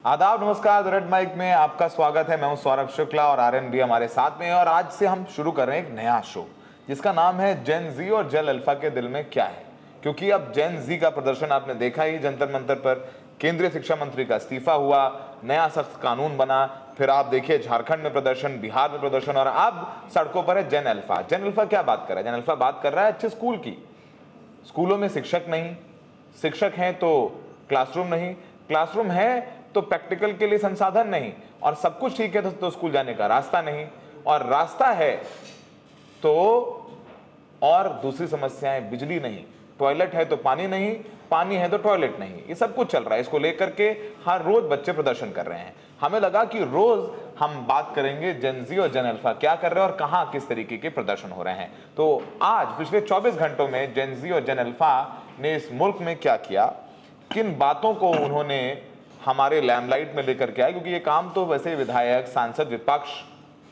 आदाब, नमस्कार। The red mic में आपका स्वागत है। मैं हूं सौरभ शुक्ला और आर्यन भी हमारे साथ में है। और आज से हम शुरू कर रहे हैं एक नया शो जिसका नाम है जेन जी और जेल अल्फा के दिल में क्या है। क्योंकि अब जेन जी का प्रदर्शन आपने देखा ही, जंतर मंतर पर केंद्रीय शिक्षा मंत्री का इस्तीफा हुआ, नया सख्त कानून बना, फिर आप देखिए झारखंड में प्रदर्शन, बिहार में प्रदर्शन, और अब सड़कों पर है जेन अल्फा। जेन अल्फा क्या बात कर रहा है? जेन अल्फा बात कर रहा है अच्छे स्कूल की। स्कूलों में शिक्षक नहीं, शिक्षक हैं तो क्लासरूम नहीं, क्लासरूम है तो प्रैक्टिकल के लिए संसाधन नहीं, और सब कुछ ठीक है तो स्कूल जाने का रास्ता नहीं, और रास्ता है तो और दूसरी समस्याएं, बिजली नहीं, टॉयलेट है तो पानी नहीं, पानी है तो टॉयलेट नहीं। ये सब कुछ चल रहा है। इसको लेकर के हर रोज बच्चे प्रदर्शन कर रहे हैं। हमें लगा कि रोज हम बात करेंगे जेन जी और जेन अल्फा क्या कर रहे हैं और कहां किस तरीके के प्रदर्शन हो रहे हैं। तो आज पिछले 24 घंटों में जेन जी और जेन अल्फा ने इस मुल्क में क्या किया, किन बातों को उन्होंने हमारे लैमलाइट में लेकर के आए, क्योंकि ये काम तो वैसे विधायक, सांसद, विपक्ष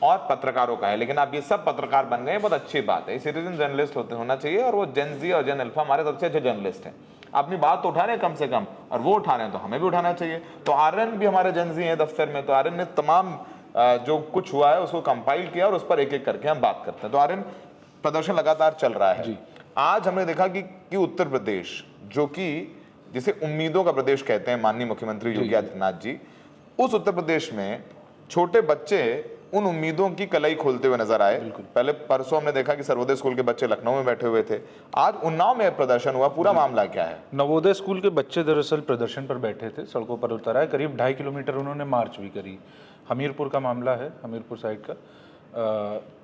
और पत्रकारों का है, लेकिन अब ये सब पत्रकार बन गए, बहुत अच्छी बात है। सिटीजन जर्नलिस्ट होना चाहिए, और वो जेन जी और जेन अल्फा हमारे सबसे अच्छे जर्नलिस्ट हैं। अपनी बात तो उठा रहे हैं कम से कम, और वो उठा रहे हैं तो हमें भी उठाना चाहिए। तो आर्यन भी हमारे जेन जी हैं दफ्तर में, तो आर्यन ने तमाम जो कुछ हुआ है उसको कंपाइल किया और उस पर एक एक करके हम बात करते हैं। तो आर्यन, प्रदर्शन लगातार चल रहा है। आज हमने देखा कि उत्तर प्रदेश, जो कि जिसे उम्मीदों का प्रदेश कहते हैं माननीय मुख्यमंत्री योगी आदित्यनाथ जी, उस उत्तर प्रदेश में छोटे बच्चे उन उम्मीदों की कलाई खोलते हुए नजर आए। पहले परसों हमने देखा कि सर्वोदय स्कूल के बच्चे लखनऊ में बैठे हुए थे, आज उन्नाव में प्रदर्शन हुआ। पूरा मामला क्या है? नवोदय स्कूल के बच्चे दरअसल प्रदर्शन पर बैठे थे, सड़कों पर उतर आए, करीब 2.5 किलोमीटर उन्होंने मार्च भी करी। हमीरपुर का मामला है, हमीरपुर साइड का।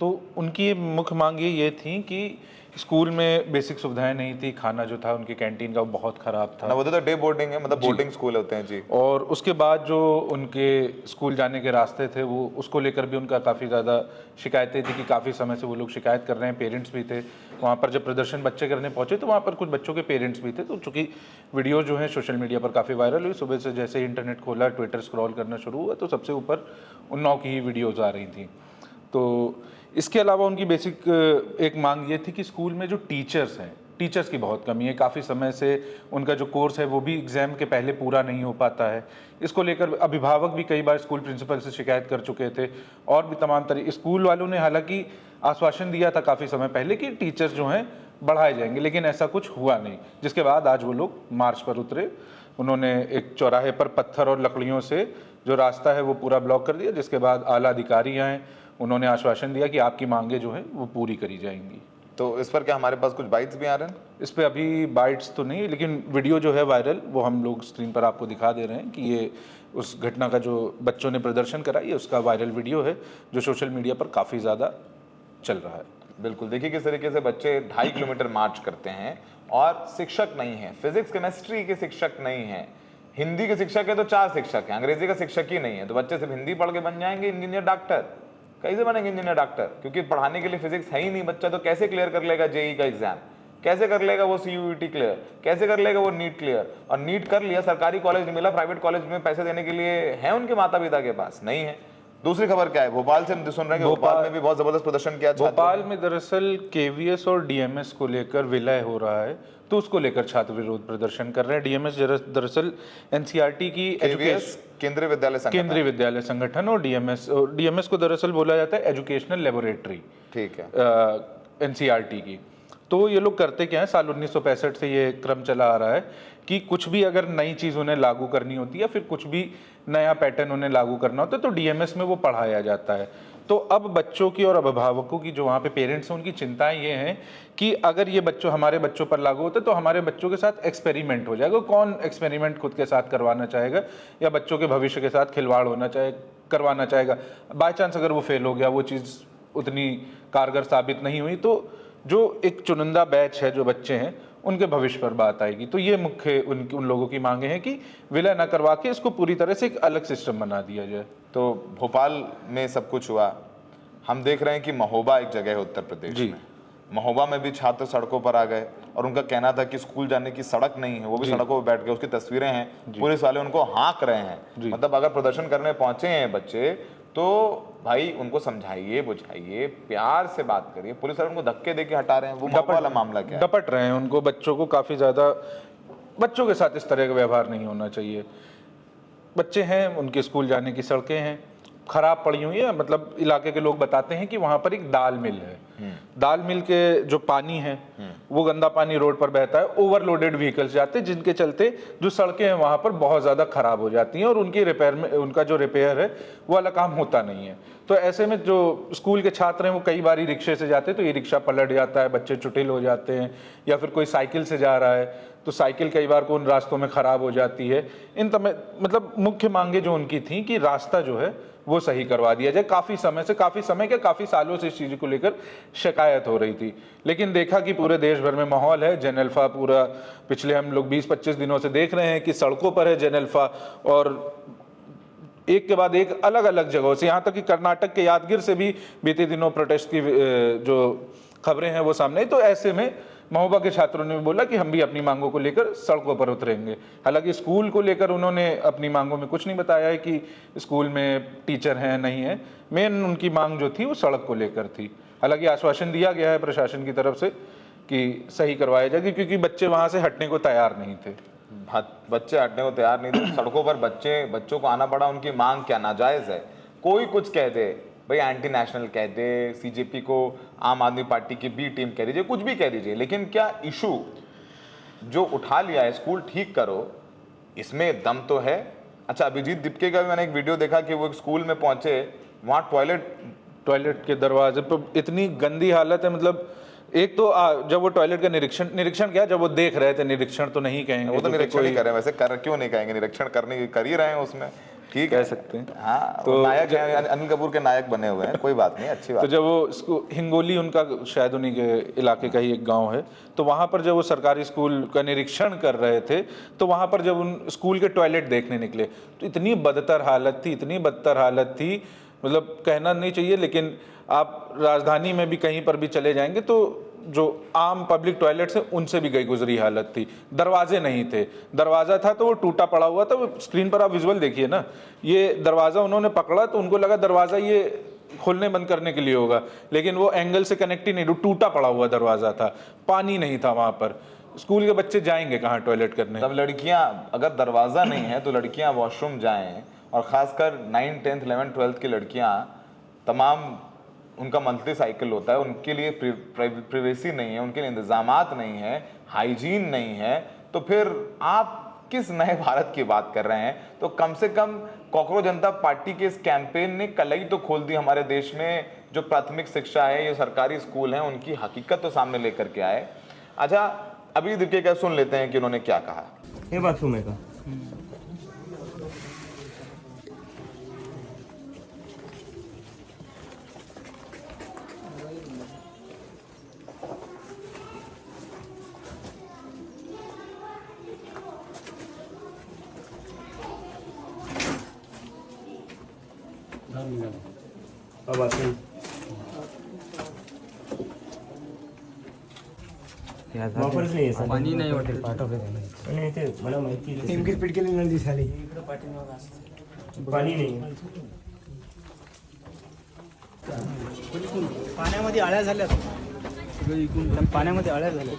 तो उनकी मुख्य मांग ये थी कि स्कूल में बेसिक सुविधाएं नहीं थी, खाना जो था उनके कैंटीन का वो बहुत ख़राब था। नवोदय तो डे बोर्डिंग है, मतलब बोर्डिंग स्कूल होते हैं जी। और उसके बाद जो उनके स्कूल जाने के रास्ते थे वो, उसको लेकर भी उनका काफ़ी ज़्यादा शिकायतें थी कि काफ़ी समय से वो लोग शिकायत कर रहे हैं। पेरेंट्स भी थे वहाँ पर, जब प्रदर्शन बच्चे करने पहुँचे तो वहाँ पर कुछ बच्चों के पेरेंट्स भी थे। तो चूँकि वीडियो जो है सोशल मीडिया पर काफ़ी वायरल हुई, सुबह से जैसे ही इंटरनेट खोला, ट्विटर स्क्रॉल करना शुरू हुआ तो सबसे ऊपर उन्नाव की ही वीडियोज़ आ रही थी। तो इसके अलावा उनकी बेसिक एक मांग ये थी कि स्कूल में जो टीचर्स हैं, टीचर्स की बहुत कमी है। काफ़ी समय से उनका जो कोर्स है वो भी एग्ज़ाम के पहले पूरा नहीं हो पाता है। इसको लेकर अभिभावक भी कई बार स्कूल प्रिंसिपल से शिकायत कर चुके थे, और भी तमाम तरीके। स्कूल वालों ने हालांकि आश्वासन दिया था काफ़ी समय पहले कि टीचर्स जो हैं बढ़ाए जाएंगे, लेकिन ऐसा कुछ हुआ नहीं। जिसके बाद आज वो लोग मार्च पर उतरे। उन्होंने एक चौराहे पर पत्थर और लकड़ियों से जो रास्ता है वो पूरा ब्लॉक कर दिया, जिसके बाद आला अधिकारी आए, उन्होंने आश्वासन दिया कि आपकी मांगे जो हैं वो पूरी करी जाएंगी। तो इस पर क्या हमारे पास कुछ बाइट्स भी आ रहे हैं? इस पे अभी बाइट्स तो नहीं, लेकिन वीडियो जो है वायरल, वो हम लोग स्क्रीन पर आपको दिखा दे रहे हैं कि ये उस घटना का जो बच्चों ने प्रदर्शन करा, ये उसका वायरल वीडियो है जो सोशल मीडिया पर काफ़ी ज़्यादा चल रहा है। बिल्कुल, देखिए किस तरीके से बच्चे 2.5 किलोमीटर मार्च करते हैं, और शिक्षक नहीं है, फिजिक्स केमिस्ट्री के शिक्षक नहीं है, हिंदी के शिक्षक है तो 4 शिक्षक हैं, अंग्रेजी का शिक्षक ही नहीं है। तो बच्चे सिर्फ हिंदी पढ़ के बन जाएंगे इंजीनियर, डॉक्टर? कैसे बनेंगे इंजीनियर, डॉक्टर? क्योंकि पढ़ाने के लिए फिजिक्स है ही नहीं। बच्चा तो कैसे क्लियर कर लेगा जेई का एग्जाम? कैसे कर लेगा वो सीयूईटी क्लियर? कैसे कर लेगा वो नीट क्लियर? और नीट कर लिया, सरकारी कॉलेज मिला, प्राइवेट कॉलेज में पैसे देने के लिए है उनके माता पिता के पास? नहीं है। दूसरी खबर क्या है? भोपाल से हम सुन रहे हैं कि भोपाल में भी बहुत जबरदस्त प्रदर्शन किया। भोपाल में दरअसल केवीएस और डीएमएस को लेकर विलय हो रहा है, तो उसको लेकर छात्र विरोध प्रदर्शन कर रहे हैं। डीएमएस दरअसल एनसीईआरटी की केंद्रीय विद्यालय संगठन, और डीएमएस को दरअसल बोला जाता है एजुकेशनल लेबोरेटरी, ठीक है, एनसीईआरटी की। तो ये लोग करते क्या है, साल 1965 से ये क्रम चला आ रहा है कि कुछ भी अगर नई चीज़ उन्हें लागू करनी होती है या फिर कुछ भी नया पैटर्न उन्हें लागू करना होता है तो डीएमएस में वो पढ़ाया जाता है। तो अब बच्चों की और अभिभावकों की, जो वहाँ पे पेरेंट्स हैं, उनकी चिंताएं ये हैं कि अगर ये हमारे बच्चों पर लागू होता है तो हमारे बच्चों के साथ एक्सपेरिमेंट हो जाएगा। कौन एक्सपेरिमेंट खुद के साथ करवाना चाहेगा या बच्चों के भविष्य के साथ खिलवाड़ करवाना चाहेगा? बाय चांस अगर वो फेल हो गया, वो चीज़ उतनी कारगर साबित नहीं हुई, तो जो एक चुनिंदा बैच है, जो बच्चे हैं, उनके भविष्य पर बात आएगी। तो ये मुख्य उन लोगों की मांगे हैं कि विलय न करवा के इसको पूरी तरह से एक अलग सिस्टम बना दिया जाए। तो भोपाल में सब कुछ हुआ, हम देख रहे हैं कि महोबा एक जगह है उत्तर प्रदेश में, महोबा में भी छात्र सड़कों पर आ गए और उनका कहना था कि स्कूल जाने की सड़क नहीं है, वो भी सड़कों पर बैठ गए। उसकी तस्वीरें हैं, पुलिस वाले उनको हाँक रहे हैं। मतलब अगर प्रदर्शन करने पहुंचे हैं बच्चे तो भाई उनको समझाइए, बुझाइए, प्यार से बात करिए। पुलिस वाले उनको धक्के देके हटा रहे हैं, वो वाला मामला क्या है? डपट रहे हैं उनको, बच्चों को काफ़ी ज़्यादा, बच्चों के साथ इस तरह का व्यवहार नहीं होना चाहिए। बच्चे हैं, उनके स्कूल जाने की सड़कें हैं खराब पड़ी हुई है। मतलब इलाके के लोग बताते हैं कि वहाँ पर एक दाल मिल है, दाल मिल के जो पानी है वो गंदा पानी रोड पर बहता है, ओवरलोडेड व्हीकल्स जाते हैं, जिनके चलते जो सड़कें हैं वहाँ पर बहुत ज़्यादा खराब हो जाती हैं और उनकी रिपेयर में, उनका जो रिपेयर है वो वाला काम होता नहीं है। तो ऐसे में जो स्कूल के छात्र हैं वो कई बार रिक्शे से जाते हैं, तो ये रिक्शा पलट जाता है, बच्चे चुटिल हो जाते हैं, या फिर कोई साइकिल से जा रहा है तो साइकिल कई बार को उन रास्तों में ख़राब हो जाती है। इन मतलब मुख्य मांगे जो उनकी थी कि रास्ता जो है वो सही करवा दिया जाए। काफ़ी समय क्या काफ़ी सालों से इस चीज़ को लेकर शिकायत हो रही थी, लेकिन देखा कि पूरे देश भर में माहौल है। जेन अल्फा पूरा पिछले हम लोग 20-25 दिनों से देख रहे हैं कि सड़कों पर है जेन अल्फा, और एक के बाद एक अलग अलग जगहों से, यहाँ तक कि कर्नाटक के यादगिर से भी बीते दिनों प्रोटेस्ट की जो खबरें हैं वो सामने आई। तो ऐसे में महोबा के छात्रों ने बोला कि हम भी अपनी मांगों को लेकर सड़कों पर उतरेंगे। हालांकि स्कूल को लेकर उन्होंने अपनी मांगों में कुछ नहीं बताया है कि स्कूल में टीचर हैं नहीं है, मेन उनकी मांग जो थी वो सड़क को लेकर थी। हालांकि आश्वासन दिया गया है प्रशासन की तरफ से कि सही करवाया जाएगा, क्योंकि बच्चे वहाँ से हटने को तैयार नहीं थे। बच्चे हटने को तैयार नहीं थे, सड़कों पर बच्चों को आना पड़ा। उनकी मांग क्या नाजायज है? कोई कुछ कह दे भाई, एंटी नेशनल कह दे, सीजेपी को आम आदमी पार्टी की बी टीम कह दीजिए, कुछ भी कह दीजिए, लेकिन क्या इशू जो उठा लिया है स्कूल ठीक करो, इसमें दम तो है। अच्छा, अभिजीत दिपके का भी मैंने एक वीडियो देखा कि वो एक स्कूल में पहुंचे, वहाँ टॉयलेट के दरवाजे पर इतनी गंदी हालत है। मतलब एक तो जब वो टॉयलेट का निरीक्षण किया, जब वो देख रहे थे, निरीक्षण तो नहीं कहेंगे, वो तो निरीक्षण ही कर रहे हैं, वैसे क्यों नहीं कहेंगे, निरीक्षण कर ही रहे हैं उसमें, ठीक कह सकते हैं। हाँ, तो नायक हैं, अनिल कपूर के नायक बने हुए हैं, कोई बात नहीं, अच्छी बात। तो जब वो हिंगोली, उनका शायद उन्हीं के इलाके का ही एक गांव है, तो वहाँ पर जब वो सरकारी स्कूल का निरीक्षण कर रहे थे, तो वहाँ पर जब उन स्कूल के टॉयलेट देखने निकले तो इतनी बदतर हालत थी, मतलब कहना नहीं चाहिए। लेकिन आप राजधानी में भी कहीं पर भी चले जाएंगे तो जो आम पब्लिक टॉयलेट्स हैं उनसे भी गई गुजरी हालत थी। दरवाजे नहीं थे, दरवाज़ा था तो वो टूटा पड़ा हुआ था। वो स्क्रीन पर आप विजुअल देखिए ना, ये दरवाज़ा उन्होंने पकड़ा तो उनको लगा दरवाज़ा ये खोलने बंद करने के लिए होगा, लेकिन वो एंगल से कनेक्ट ही नहीं, टूटा पड़ा हुआ दरवाज़ा था, पानी नहीं था वहाँ पर। स्कूल के बच्चे जाएंगे कहाँ टॉयलेट करने? तब लड़कियाँ, अगर दरवाज़ा नहीं है तो लड़कियाँ वॉशरूम जाएँ, और ख़ासकर 9th 10th 11th 12th की लड़कियाँ, तमाम उनका मंथली साइकिल होता है, उनके लिए प्रिवेसी नहीं है, उनके लिए इंतजामात नहीं है, हाइजीन नहीं है, तो फिर आप किस नए भारत की बात कर रहे हैं? तो कम से कम कॉकरोच जनता पार्टी के इस कैंपेन ने कलई तो खोल दी हमारे देश में। जो प्राथमिक शिक्षा है, ये सरकारी स्कूल हैं, उनकी हकीकत तो सामने लेकर के आए। अच्छा, अभी देखिए क्या सुन लेते हैं कि उन्होंने क्या कहा। ये बात सुनेगा। वापरच नाही आहे पाणी नाही वाटत. आणि ते मला माहिती आहे नेमकीच पीठ केली नळदी झाली. पाणी नाही. पाण्यामध्ये आळ्या झाल्यात, पाण्यामध्ये आळ्या झाल्या.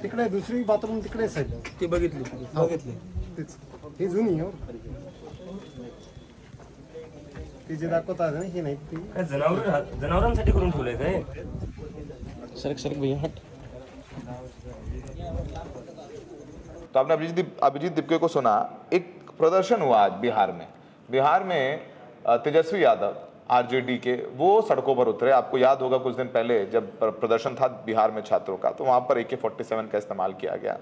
तिकडे दुसरी बाथरूम तिकडे साईड ती बघितली तेच ही जुनी आहे. ती जे दाखवतात ना ही नाही ती काय जनावरांसाठी करून ठेवलंय काय? सरक भैया हट। तो आपने अभिजीत दिपके को सुना। एक प्रदर्शन हुआ आज बिहार में तेजस्वी यादव आरजेडी के, वो सड़कों पर उतरे। आपको याद होगा कुछ दिन पहले जब प्रदर्शन था बिहार में छात्रों का, तो वहां पर AK-47 का इस्तेमाल किया गया,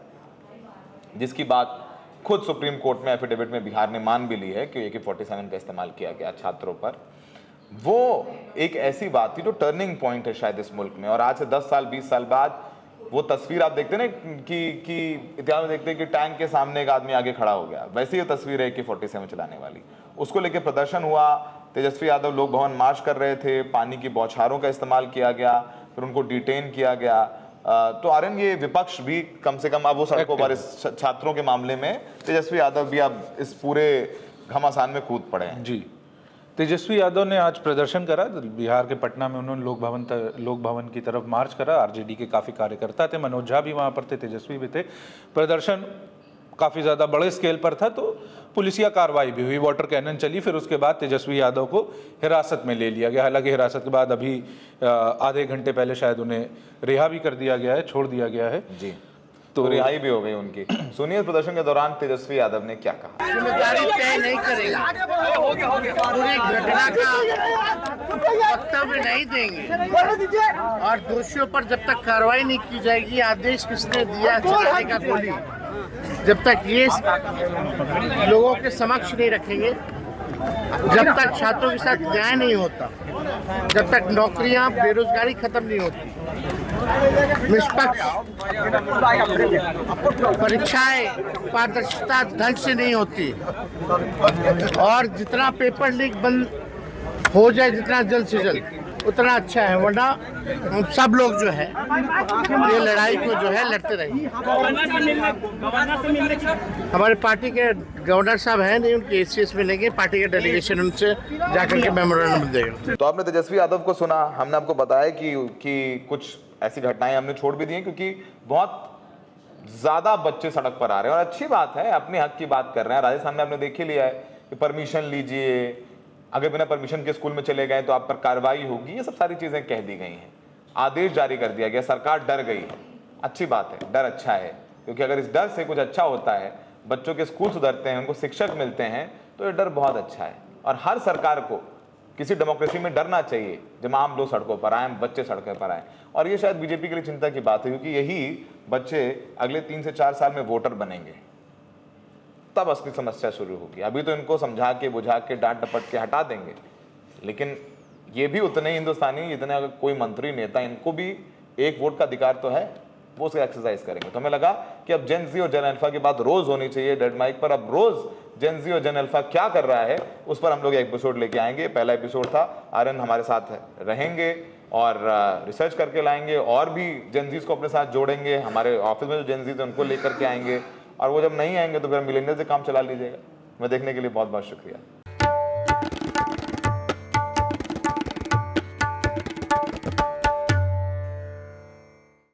जिसकी बात खुद सुप्रीम कोर्ट में एफिडेविट में बिहार ने मान भी ली है कि AK-47 का इस्तेमाल किया गया छात्रों पर। वो एक ऐसी बात थी जो टर्निंग पॉइंट है शायद इस मुल्क में। और आज से 10 साल 20 साल बाद वो तस्वीर आप देखते ना कि इतिहास में देखते हैं कि टैंक के सामने एक आदमी आगे खड़ा हो गया, वैसे ही तस्वीर है AK-47 चलाने वाली। उसको लेकर प्रदर्शन हुआ, तेजस्वी यादव लोक भवन मार्च कर रहे थे, पानी की बौछारों का इस्तेमाल किया गया, फिर उनको डिटेन किया गया। तो आर्यन, ये विपक्ष भी कम से कम अब वो सड़कों पर इस छात्रों के मामले में तेजस्वी यादव भी अब इस पूरे घमासान में कूद पड़े हैं। जी, तेजस्वी यादव ने आज प्रदर्शन करा बिहार के पटना में। उन्होंने लोक भवन की तरफ मार्च करा। आरजेडी के काफ़ी कार्यकर्ता थे, मनोज झा भी वहाँ पर थे, तेजस्वी भी थे। प्रदर्शन काफ़ी ज़्यादा बड़े स्केल पर था, तो पुलिसिया कार्रवाई भी हुई, वाटर कैनन चली। फिर उसके बाद तेजस्वी यादव को हिरासत में ले लिया गया। हालांकि हिरासत के बाद अभी आधे घंटे पहले शायद उन्हें रिहा भी कर दिया गया है, छोड़ दिया गया है जी, तो रिहाई भी हो गई उनकी। सुनिए प्रदर्शन के दौरान तेजस्वी यादव ने क्या कहा। जिम्मेदारी तय नहीं करेगा, पूरी घटना का वक्तव्य नहीं देंगे और दोषियों पर जब तक कार्रवाई नहीं की जाएगी, आदेश किसने दिया चलाने का गोली, जब तक ये लोगों के समक्ष नहीं रखेंगे, जब तक छात्रों के साथ न्याय नहीं होता, जब तक नौकरियां बेरोजगारी खत्म नहीं होती, निष्पक्ष परीक्षाएं पारदर्शिता ढंग से नहीं होती और जितना पेपर लीक बंद हो जाए जितना जल्द से जल्द उतना अच्छा है, वरना हम सब लोग जो है ये लड़ाई को जो है लड़ते रहेंगे। हमारे पार्टी के गवर्नर साहब हैं नहीं, उनके एसीएस मिलेंगे, पार्टी के डेलीगेशन उनसे जाकर के मेमोरेंडम देगा। तो आपने तेजस्वी यादव को सुना। हमने आपको बताया कि कुछ ऐसी घटनाएं हमने छोड़ भी दी हैं क्योंकि बहुत ज्यादा बच्चे सड़क पर आ रहे हैं और अच्छी बात है, अपने हक की बात कर रहे हैं। राजस्थान में आपने देख ही लिया है कि परमिशन लीजिए, अगर बिना परमिशन के स्कूल में चले गए तो आप पर कार्रवाई होगी, ये सब सारी चीजें कह दी गई हैं, आदेश जारी कर दिया गया, सरकार डर गई है। अच्छी बात है, डर अच्छा है, क्योंकि अगर इस डर से कुछ अच्छा होता है, बच्चों के स्कूल सुधरते हैं, उनको शिक्षक मिलते हैं, तो ये डर बहुत अच्छा है। और हर सरकार को किसी डेमोक्रेसी में डरना चाहिए जब आम लोग सड़कों पर आए, बच्चे सड़कों पर आए। और ये शायद बीजेपी के लिए चिंता की बात है, क्योंकि यही बच्चे अगले 3 से 4 साल में वोटर बनेंगे, तब असली समस्या शुरू होगी। अभी तो इनको समझा के बुझा के डांट डपट के हटा देंगे, लेकिन ये भी उतने ही हिंदुस्तानी जितने अगर कोई मंत्री नेता, इनको भी एक वोट का अधिकार तो है, वो उसका एक्सरसाइज करेंगे। तो हमें लगा कि अब जेन जी और जेन अल्फा की बात रोज होनी चाहिए डेड माइक पर। अब रोज जेन जी और जेन अल्फा क्या कर रहा है उस पर हम लोग एक एपिसोड लेके आएंगे। पहला एपिसोड था, आर्यन हमारे साथ रहेंगे और रिसर्च करके लाएंगे और भी जेन जीज को अपने साथ जोड़ेंगे। हमारे ऑफिस में जो जेन जीज है उनको लेकर के आएंगे, और वो जब नहीं आएंगे तो फिर मिलेनियल से काम चला लीजिएगा। मैं देखने के लिए बहुत बहुत शुक्रिया।